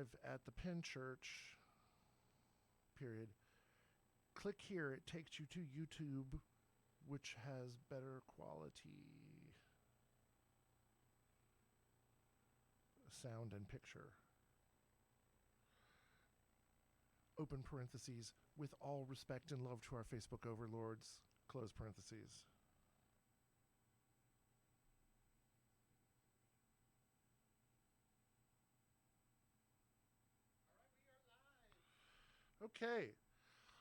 live at the PinChurch, period. Click here. It takes you to YouTube, which has better quality sound and picture. Open parentheses, with all respect and love to our Facebook overlords, close parentheses. Okay.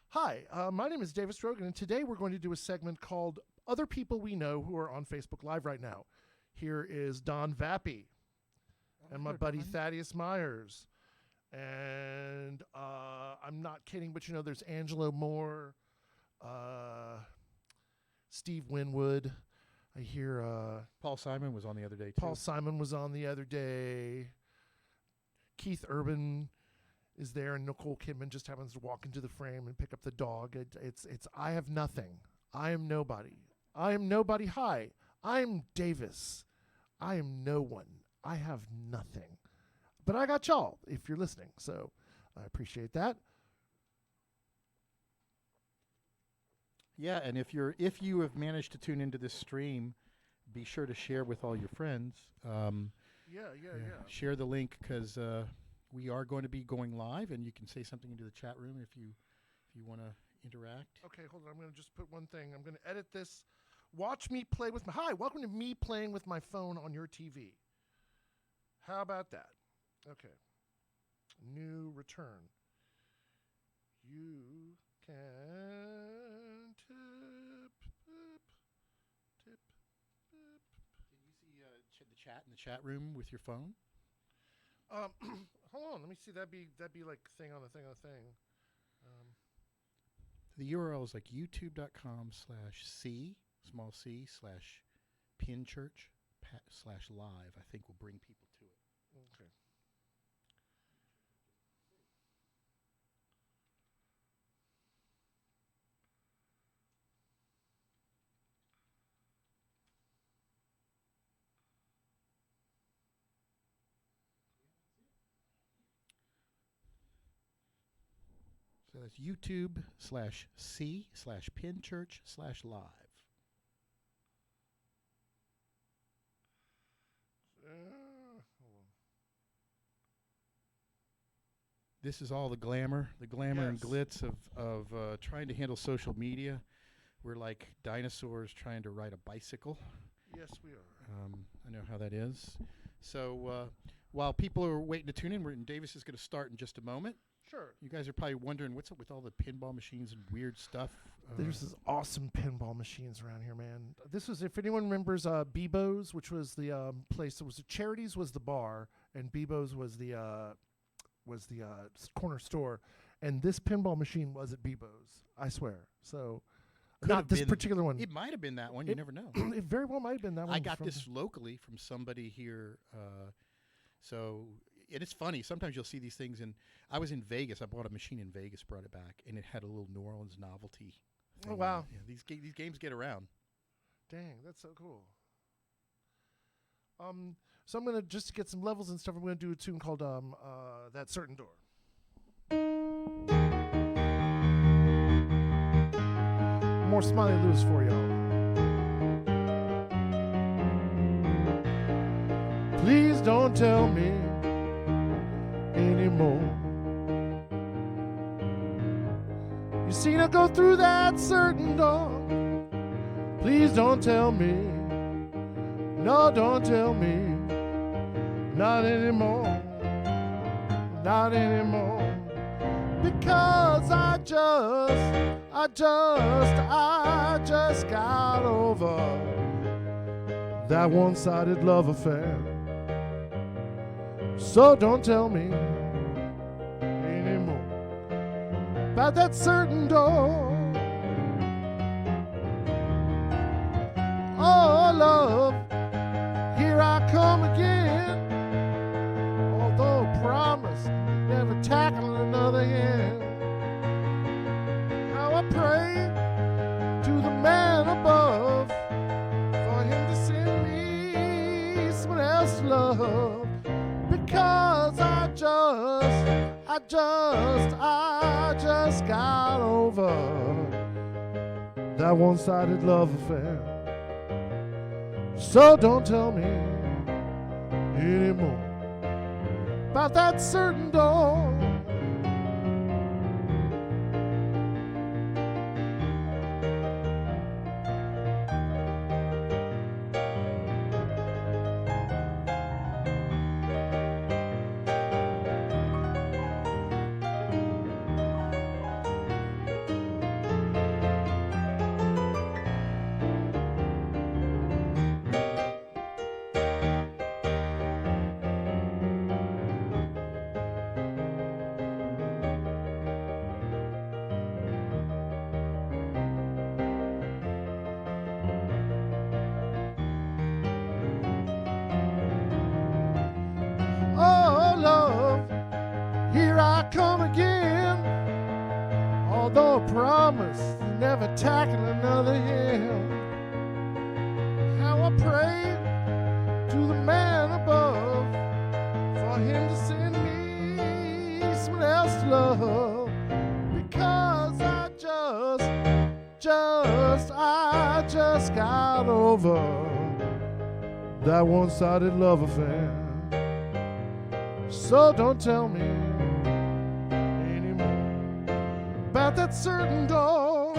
Hi, my name is Davis Rogan, and today we're going to do a segment called Other People We Know Who Are on Facebook Live right now. Here is Don Vappy and my buddy Thaddeus Myers. And I'm not kidding, but you know, there's Angelo Moore, Steve Winwood. I hear Paul Simon was on the other day, too. Paul Simon was on the other day. Keith Urban is there, and Nicole Kidman just happens to walk into the frame and pick up the dog. It's I have nothing. I am nobody. I am nobody. Hi, I'm Davis. I am no one. I have nothing. But I got y'all if you're listening, so I appreciate that. Yeah, and if you have managed to tune into this stream, be sure to share with all your friends. Yeah. Share the link because we are going to be going live, and you can say something into the chat room if you want to interact. Okay, hold on. I'm going to just put one thing. I'm going to edit this. Watch me play with my... Hi, welcome to me playing with my phone on your TV. How about that? Okay. New return. You can tip. Can you see the chat in the chat room with your phone? Hold on. Let me see. That'd be like thing on a thing on a thing. The URL is like youtube.com/c/PinChurch/live. I think will bring people to it. Okay. So that's youtube.com/c/PinChurch/live. This is all the glamour and glitz of trying to handle social media. We're like dinosaurs trying to ride a bicycle. Yes, we are. I know how that is. So while people are waiting to tune in, Davis is going to start in just a moment. Sure. You guys are probably wondering what's up with all the pinball machines and weird stuff. There's this awesome pinball machines around here, man. This was, if anyone remembers, Bebo's, which was the place that was Charities was the bar, and Bebo's was the corner store, and this pinball machine was at Bebo's. I swear. So, not this particular one. It might have been that one. You never know. It very well might have been that one. I got this locally from somebody here. And it's funny. Sometimes you'll see these things, and I was in Vegas. I bought a machine in Vegas, brought it back, and it had a little New Orleans novelty thing. Oh, wow. Yeah, these games get around. Dang, that's so cool. So I'm going to, just to get some levels and stuff, I'm going to do a tune called That Certain Door. More Smiley Lewis for y'all. Please don't tell me anymore. You seen her go through that certain door. Please don't tell me. No, don't tell me. Not anymore. Not anymore. Because I just got over that one-sided love affair. So don't tell me anymore about that certain door. Oh, love, here I come again. Although promised never tackle another hand. How I pray to the man above for him to send me someone else to love. Because I just got over that one-sided love affair. So don't tell me anymore about that certain door. Oh, love, here I come again. Although I promise to never tackle another hill. How I pray to the man above for him to send me someone else to love. Because I just got over that one-sided love affair. So don't tell me anymore about that certain door.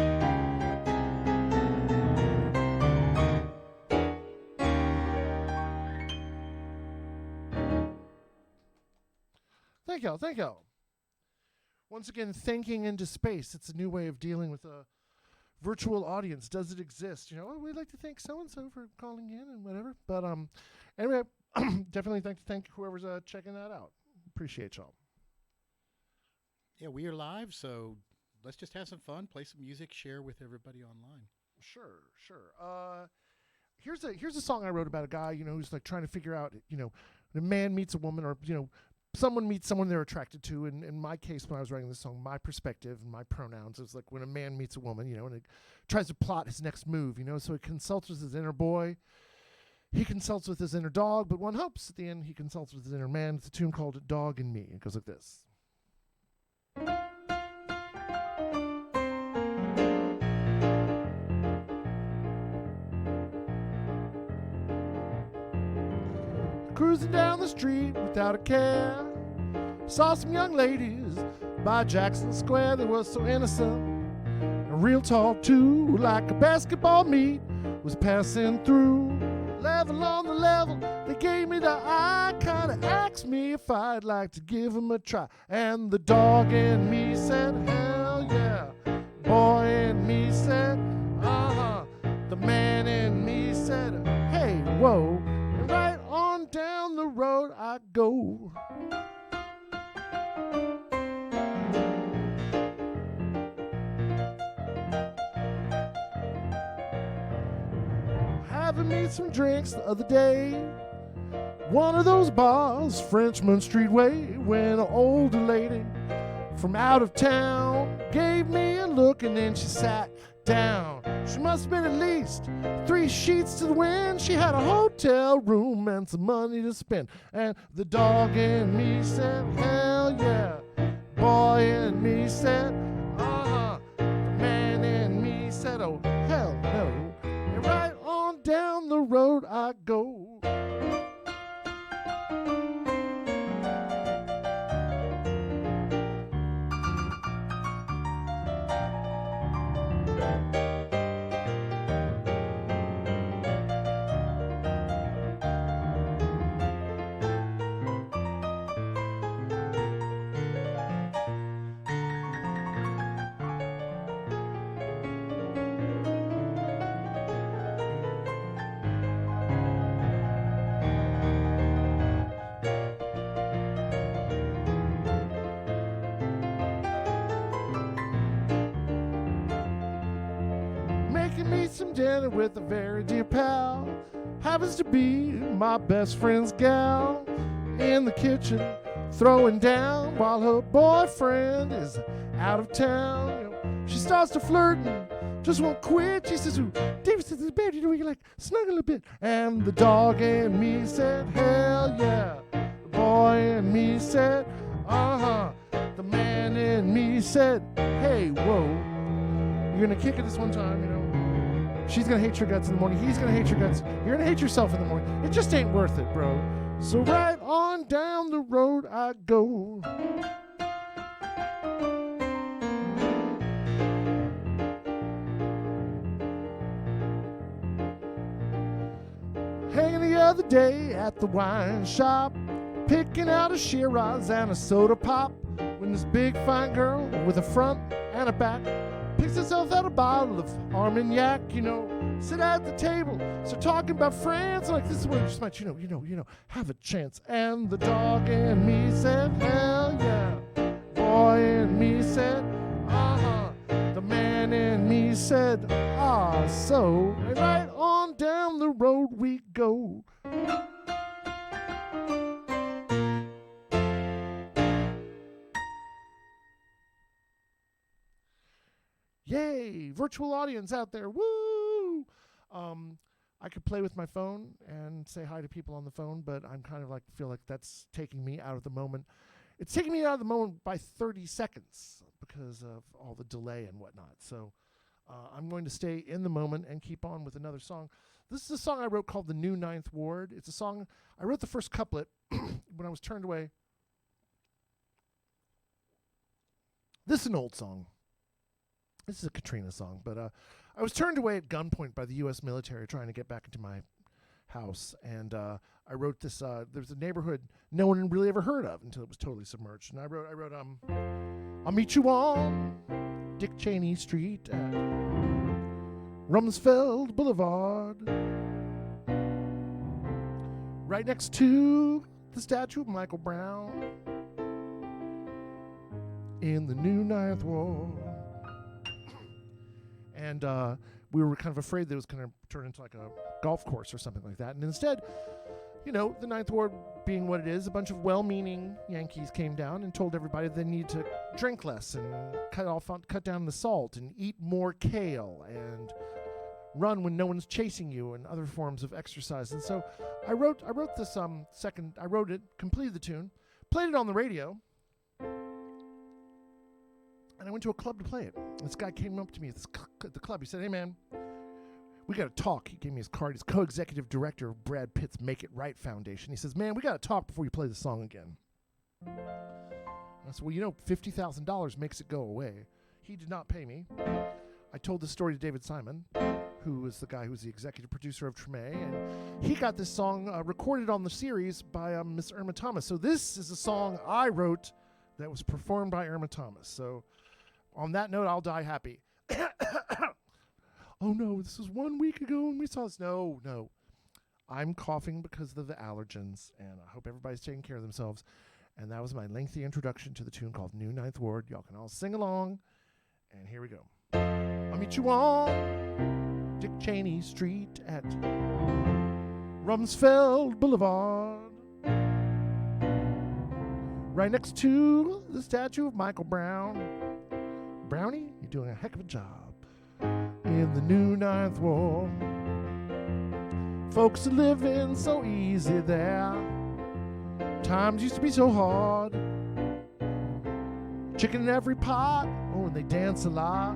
Thank you. Once again, thanking into space. It's a new way of dealing with a virtual audience. Does it exist? You know, we'd like to thank so-and-so for calling in and whatever. But anyway, definitely thank whoever's checking that out. Appreciate y'all. Yeah, we are live, so let's just have some fun, play some music, share with everybody online. Sure. Here's a song I wrote about a guy, you know, who's like trying to figure out, you know, when a man meets a woman, or, you know, someone meets someone they're attracted to. And in my case, when I was writing this song, my perspective and my pronouns, it was like when a man meets a woman, you know, and it tries to plot his next move, you know, so he consults with his inner boy. He consults with his inner dog, but one hopes at the end he consults with his inner man. It's a tune called Dog and Me. It goes like this. Cruising down the street without a care, saw some young ladies by Jackson Square. They were so innocent and real tall too, like a basketball meet was passing through. Level on the level, they gave me the eye, kinda asked me if I'd like to give them a try. And the dog and me said, hell yeah. Boy and me said, uh-huh. The man and me said, hey, whoa. And right on down the road I go. Having me some drinks the other day, one of those bars, Frenchman Street way, when an older lady from out of town gave me a look and then she sat down. She must have been at least 3 sheets to the wind. She had a hotel room and some money to spend. And the dog and me said, hell yeah. Boy and me said, uh-huh. The man and me said, oh, hell no. And right on down the road I go. Some dinner with a very dear pal, happens to be my best friend's gal, in the kitchen throwing down while her boyfriend is out of town. You know, she starts to flirt and just won't quit. She says, ooh, David says, baby, we can like snuggle a bit. And the dog and me said, hell yeah. boy in me said, uh-huh. The man in me said, hey, whoa. You're going to kick it this one time, you know. She's going to hate your guts in the morning. He's going to hate your guts. You're going to hate yourself in the morning. It just ain't worth it, bro. So right on down the road I go. Hanging the other day at the wine shop, picking out a Shiraz and a soda pop, when this big fine girl with a front and a back picks herself out a bottle of Armagnac, you know, sit at the table, start talking about France, like this is where you just might, you know, have a chance. And the dog in me said, hell yeah. Boy in me said, uh-huh. The man in me said, ah, so. And right on down the road we go. Yay, virtual audience out there, woo! I could play with my phone and say hi to people on the phone, but I'm kind of like, feel like that's taking me out of the moment. It's taking me out of the moment by 30 seconds because of all the delay and whatnot. So I'm going to stay in the moment and keep on with another song. This is a song I wrote called The New Ninth Ward. It's a song, I wrote the first couplet when I was turned away. This is an old song. This is a Katrina song, but I was turned away at gunpoint by the U.S. military trying to get back into my house, and I wrote this. There's a neighborhood no one really ever heard of until it was totally submerged, and I wrote, I'll meet you on Dick Cheney Street at Rumsfeld Boulevard, right next to the statue of Michael Brown in the New Ninth Ward. And we were kind of afraid that it was going to turn into like a golf course or something like that. And instead, you know, the Ninth Ward being what it is, a bunch of well-meaning Yankees came down and told everybody they need to drink less and cut down the salt and eat more kale and run when no one's chasing you and other forms of exercise. And so I wrote this I wrote it, completed the tune, played it on the radio. And I went to a club to play it. This guy came up to me at the club. He said, hey, man, we got to talk. He gave me his card. He's co-executive director of Brad Pitt's Make It Right Foundation. He says, man, we got to talk before you play the song again. And I said, well, you know, $50,000 makes it go away. He did not pay me. I told this story to David Simon, who is the guy who's the executive producer of Treme, and he got this song recorded on the series by Miss Irma Thomas. So this is a song I wrote that was performed by Irma Thomas. So on that note, I'll die happy. Oh, no, this was 1 week ago when we saw this. No. I'm coughing because of the allergens, and I hope everybody's taking care of themselves. And that was my lengthy introduction to the tune called New Ninth Ward. Y'all can all sing along, and here we go. I'll meet you on Dick Cheney Street at Rumsfeld Boulevard, right next to the statue of Michael Brown. Brownie, you're doing a heck of a job in the New Ninth Ward. Folks are living so easy there. Times used to be so hard. Chicken in every pot, oh, and they dance a lot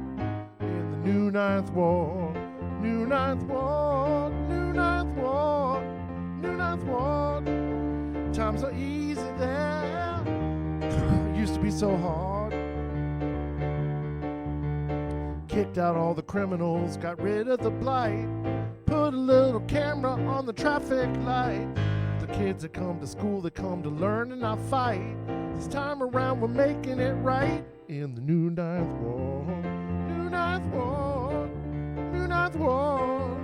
in the New Ninth Ward. New Ninth Ward, New Ninth Ward, New Ninth Ward. Times are easy there. Used to be so hard. Kicked out all the criminals, got rid of the blight, put a little camera on the traffic light. The kids that come to school, they come to learn and not fight. This time around we're making it right in the New Ninth Ward. New Ninth Ward, New Ninth Ward.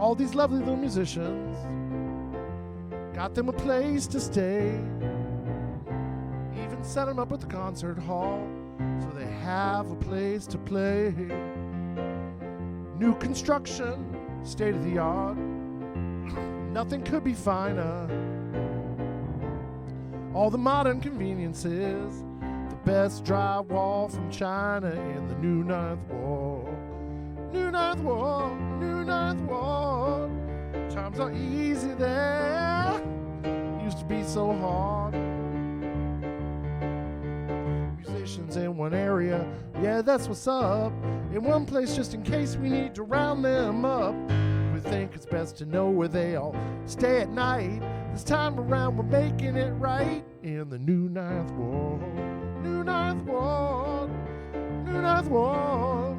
All these lovely little musicians, got them a place to stay. Even set them up at the concert hall so they have a place to play. New construction, state of the art, nothing could be finer. All the modern conveniences, the best drywall from China in the New Ninth Ward. New Ninth Ward, New Ninth Ward. Times are easy there. Used to be so hard. Musicians in one area, yeah, that's what's up. In one place just in case we need to round them up. We think it's best to know where they all stay at night. This time around we're making it right in the new Ninth Ward. New Ninth Ward. New Ninth Ward.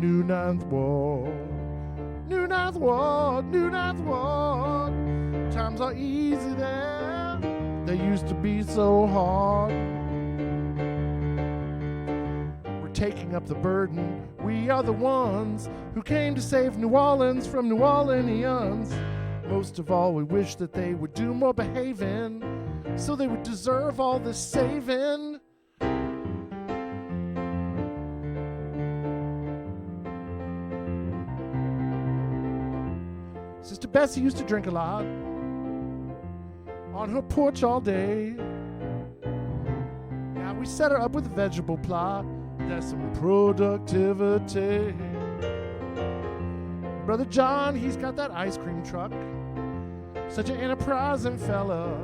New Ninth Ward, New Ninth Ward, New Ninth Ward. Times are easy there, they used to be so hard. We're taking up the burden, we are the ones who came to save New Orleans from New Orleanians. Most of all, we wish that they would do more behaving, so they would deserve all this saving. Sister Bessie used to drink a lot on her porch all day. Now we set her up with a vegetable plot. That's some productivity. Brother John, he's got that ice cream truck. Such an enterprising fella.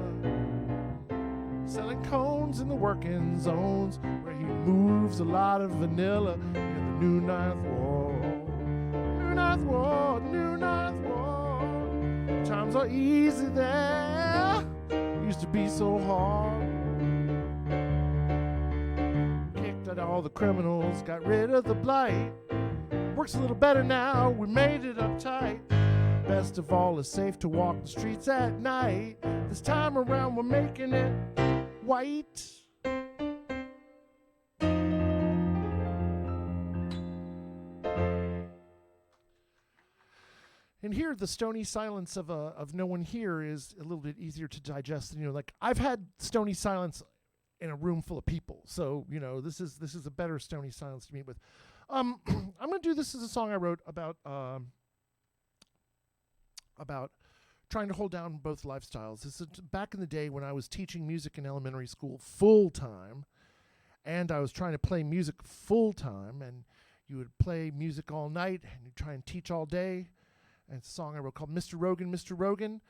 Selling cones in the working zones where he moves a lot of vanilla in the new Ninth Ward. New Ninth Ward, New Ninth Ward. Times are easy there, used to be so hard. Kicked out all the criminals, got rid of the blight. Works a little better now, we made it uptight. Best of all, it's safe to walk the streets at night. This time around we're making it white. And here, the stony silence of no one here is a little bit easier to digest. Like I've had stony silence in a room full of people, so this is a better stony silence to meet with. I'm gonna do this as a song I wrote about trying to hold down both lifestyles. This is back in the day when I was teaching music in elementary school full time, and I was trying to play music full time, and you would play music all night and you try and teach all day. And it's a song I wrote called Mr. Rogan, Mr. Rogan.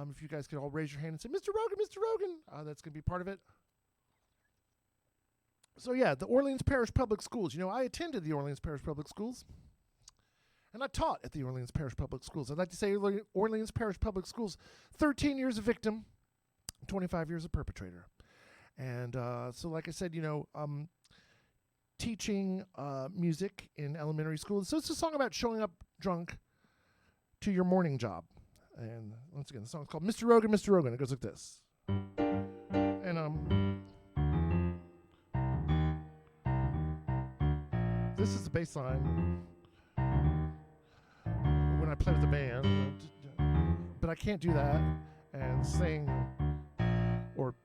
If you guys could all raise your hand and say, Mr. Rogan, Mr. Rogan, that's going to be part of it. So yeah, the Orleans Parish Public Schools. I attended the Orleans Parish Public Schools. And I taught at the Orleans Parish Public Schools. I'd like to say Orleans Parish Public Schools, 13 years a victim, 25 years a perpetrator. And so like I said, teaching music in elementary school. So it's a song about showing up drunk to your morning job. And once again, the song's called Mr. Rogan, Mr. Rogan. It goes like this. And this is the bass line when I play with the band. But I can't do that and sing or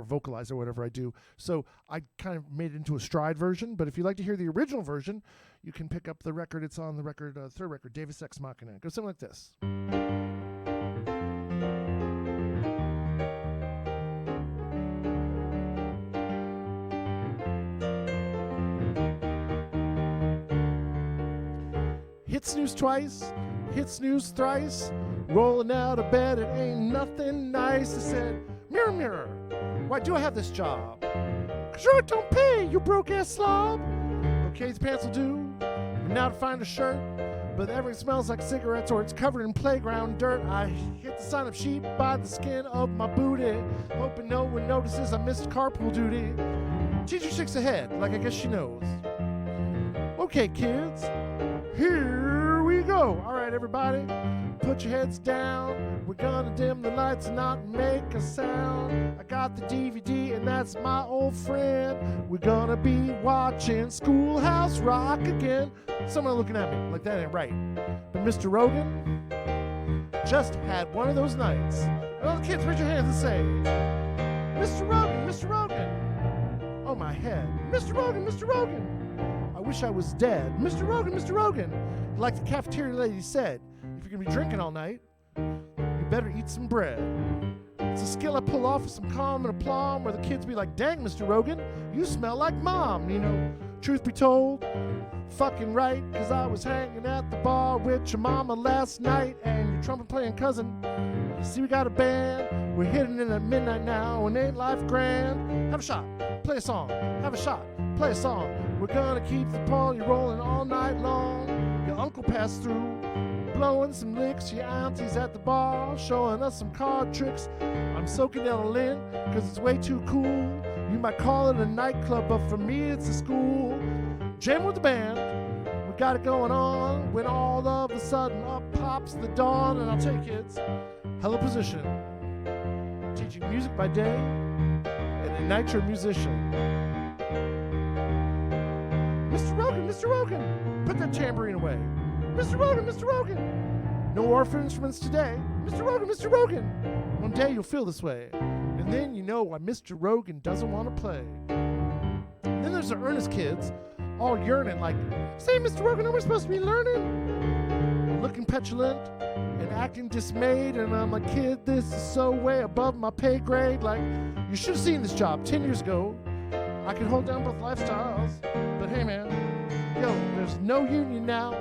vocalize or whatever I do. So I kind of made it into a stride version. But if you'd like to hear the original version, you can pick up the record. It's on the record, third record, Davis Ex Machina. It goes something like this. Hit snooze twice, hit snooze thrice, rolling out of bed, it ain't nothing nice. I said, mirror, mirror, why do I have this job? 'Cause sure it don't pay, you broke-ass slob. Okay, these pants will do, now to find a shirt, but everything smells like cigarettes or it's covered in playground dirt. I hit the sign of sheep by the skin of my booty, hoping no one notices I missed carpool duty. Teacher shakes her head, like I guess she knows. Okay, kids, here we go. All right, everybody, put your heads down. We're gonna dim the lights and not make a sound. I got the DVD and that's my old friend. We're gonna be watching Schoolhouse Rock again. Someone looking at me like that ain't right. But Mr. Rogan just had one of those nights. And all the kids, raise your hands and say, Mr. Rogan, Mr. Rogan. Oh, my head. Mr. Rogan, Mr. Rogan. I wish I was dead. Mr. Rogan, Mr. Rogan. Like the cafeteria lady said, if you're going to be drinking all night, you better eat some bread. It's a skill I pull off with some calm and aplomb where the kids be like, dang, Mr. Rogan, you smell like mom. You know, truth be told, fucking right, because I was hanging at the bar with your mama last night and your trumpet playing cousin. You see, we got a band, we're hitting it at midnight now, and ain't life grand? Have a shot, play a song, have a shot, play a song. We're gonna keep the party rolling all night long. Your uncle passed through, blowing some licks. Your auntie's at the bar, showing us some card tricks. I'm soaking it all in, cause it's way too cool. You might call it a nightclub, but for me it's a school. Jam with the band, we got it going on, when all of a sudden up pops the dawn. And I'll tell you kids, hella position, teaching music by day, and at night you're a musician. Mr. Rogan, Mr. Rogan, put that tambourine away. Mr. Rogan, Mr. Rogan, no orphan instruments today. Mr. Rogan, Mr. Rogan, one day you'll feel this way, and then you know why Mr. Rogan doesn't want to play. And then there's the earnest kids, all yearning like, say, Mr. Rogan, are we supposed to be learning? Looking petulant and acting dismayed, and I'm like, kid, this is so way above my pay grade. Like, you should have seen this job 10 years ago. I could hold down both lifestyles, but hey, man, yo, there's no union now.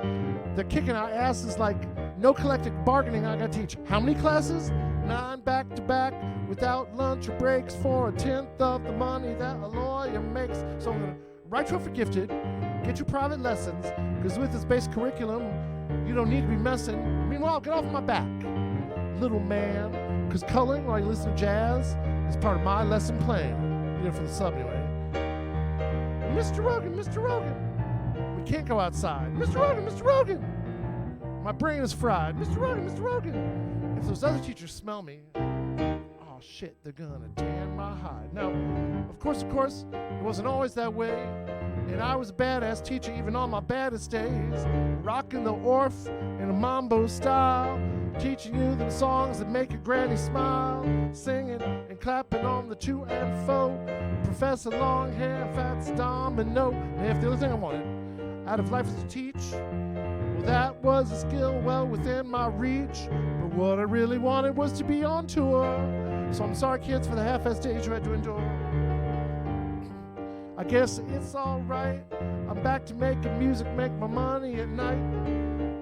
They're kicking our asses like no collective bargaining. I gotta teach how many classes? 9 back to back without lunch or breaks for a 10th of the money that a lawyer makes. So I'm gonna write you up for gifted, get you private lessons, because with this base curriculum, you don't need to be messing. Meanwhile, get off my back, little man, because coloring while you listen to jazz is part of my lesson plan. You know, for the sub anyway. Mr. Rogan, Mr. Rogan, we can't go outside. Mr. Rogan, Mr. Rogan, my brain is fried. Mr. Rogan, Mr. Rogan, if those other teachers smell me, oh shit, they're gonna tan my hide. Now, of course, it wasn't always that way, and I was a badass teacher even on my baddest days, rocking the orf in a mambo style, teaching you the songs that make your granny smile, singing and clapping on the to and fro. Professor Longhair, Fats Domino. And if the other thing I wanted out of life was to teach, well, that was a skill well within my reach. But what I really wanted was to be on tour. So I'm sorry, kids, for the half-assed days you had to endure. I guess it's alright. I'm back to making music, make my money at night.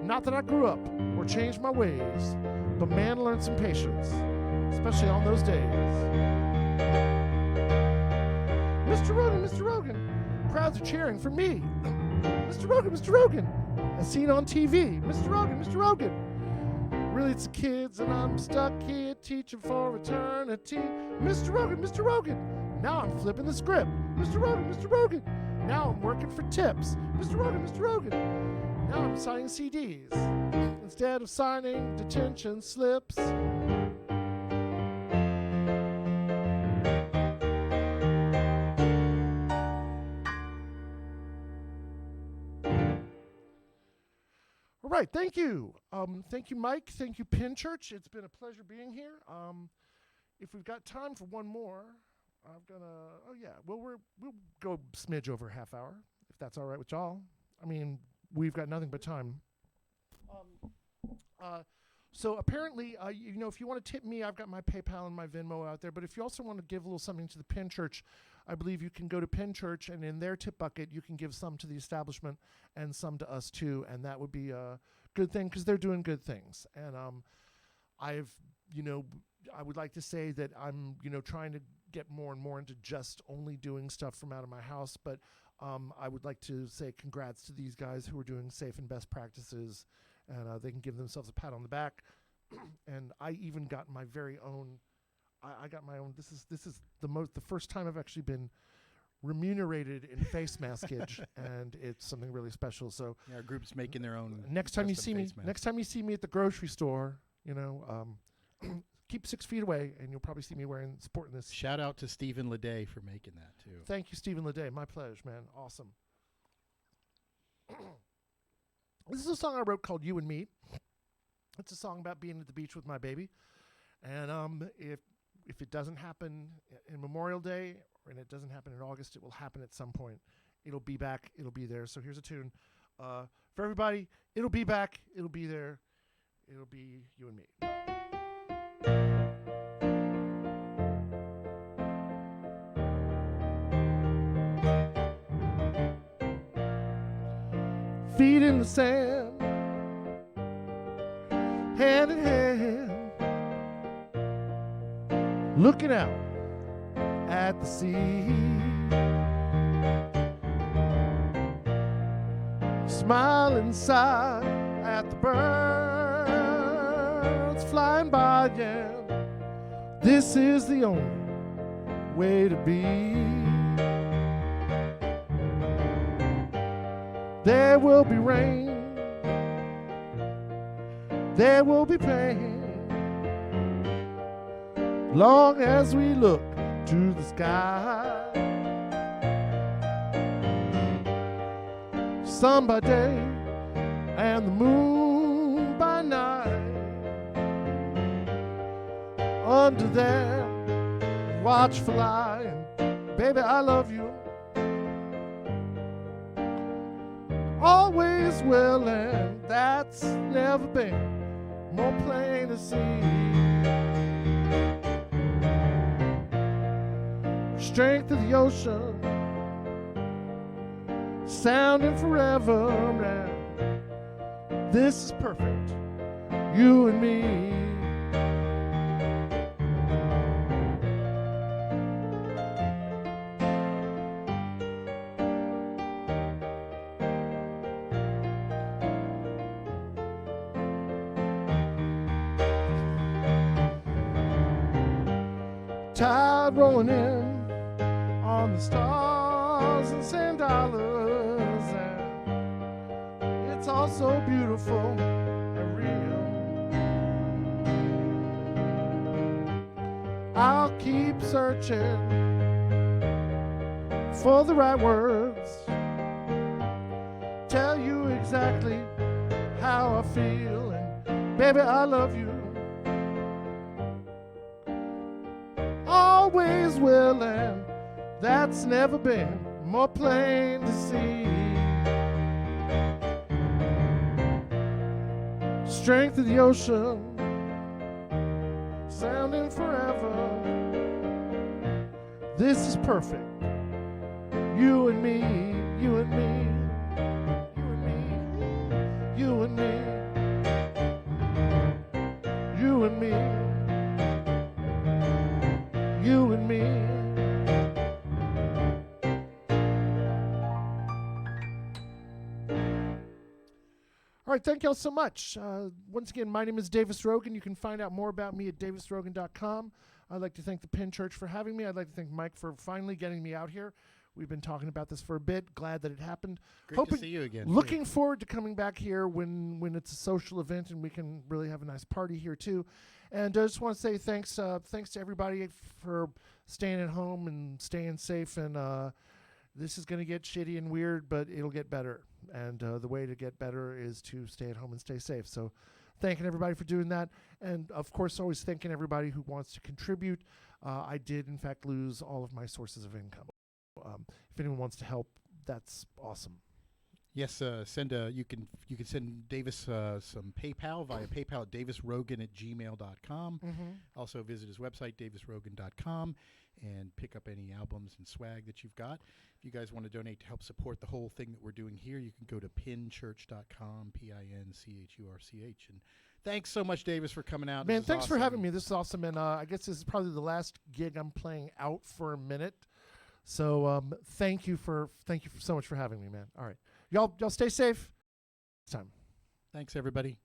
Not that I grew up or changed my ways, but man, learned some patience, especially on those days. Mr. Rogan, Mr. Rogan, crowds are cheering for me. Mr. Rogan, Mr. Rogan, as seen on TV. Mr. Rogan, Mr. Rogan. Really, it's the kids, and I'm stuck here teaching for eternity. Mr. Rogan, Mr. Rogan, now I'm flipping the script. Mr. Rogan, Mr. Rogan, now I'm working for tips. Mr. Rogan, Mr. Rogan, now I'm signing CDs instead of signing detention slips. All right, thank you. Thank you, Mike. Thank you, PinChurch. It's been a pleasure being here. If we've got time for one more, I'm gonna. Oh yeah, well we'll go a smidge over a half hour, if that's all right with y'all. I mean, we've got nothing but time. So apparently, you know, if you want to tip me, I've got my PayPal and my Venmo out there. But if you also want to give a little something to the PinChurch, I believe you can go to PinChurch, and in their tip bucket, you can give some to the establishment and some to us too. And that would be a good thing because they're doing good things. And I would like to say that I'm, trying to get more and more into just only doing stuff from out of my house. But I would like to say congrats to these guys who are doing safe and best practices. And they can give themselves a pat on the back. And I even got my very own. I got my own. This is the first time I've actually been remunerated in face maskage, and it's something really special. So yeah, our group's making their own. Next time you see me at the grocery store, keep 6 feet away, and you'll probably see me sporting this. Shout out to Stephen Leday for making that too. Thank you, Stephen Leday. My pleasure, man. Awesome. This is a song I wrote called "You and Me." It's a song about being at the beach with my baby. And if it doesn't happen in Memorial Day and it doesn't happen in August, it will happen at some point. It'll be back. It'll be there. So here's a tune for everybody. It'll be back. It'll be there. It'll be you and me. Feet in the sand, hand in hand, looking out at the sea. Smile inside at the birds flying by, yeah. This is the only way to be. There will be rain, there will be pain, long as we look to the sky. Sun by day and the moon by night. Under there, watchful eye, and baby, I love you. Always will, and that's never been more plain to see. Strength of the ocean, sounding forever, and this is perfect, you and me. Tide rolling in on the stars and sand dollars, and it's all so beautiful and real. I'll keep searching for the right words, tell you exactly how I feel, and baby, I love you. Always will, and that's never been more plain to see. Strength of the ocean, sounding forever. This is perfect, you and me, you and me, you and me, you and me, you and me. You and me. All right, thank y'all so much. Once again, my name is Davis Rogan. You can find out more about me at davisrogan.com. I'd like to thank the PinChurch for having me. I'd like to thank Mike for finally getting me out here. We've been talking about this for a bit. Glad that it happened. Great to see you again. Looking forward to coming back here when it's a social event and we can really have a nice party here too. And I just want to say thanks to everybody for staying at home and staying safe. And this is going to get shitty and weird, but it'll get better. And the way to get better is to stay at home and stay safe. So thanking everybody for doing that. And, of course, always thanking everybody who wants to contribute. I did, in fact, lose all of my sources of income. If anyone wants to help, that's awesome. Yes, you can send Davis some PayPal via PayPal at davisrogan@gmail.com. Also visit his website, davisrogan.com, and pick up any albums and swag that you've got. If you guys want to donate to help support the whole thing that we're doing here, you can go to PinChurch.com, PinChurch. And thanks so much, Davis, for coming out. Man, thanks for having me. This is awesome. And I guess this is probably the last gig I'm playing out for a minute. So thank you so much for having me, man. All right. Y'all stay safe. It's time. Thanks, everybody.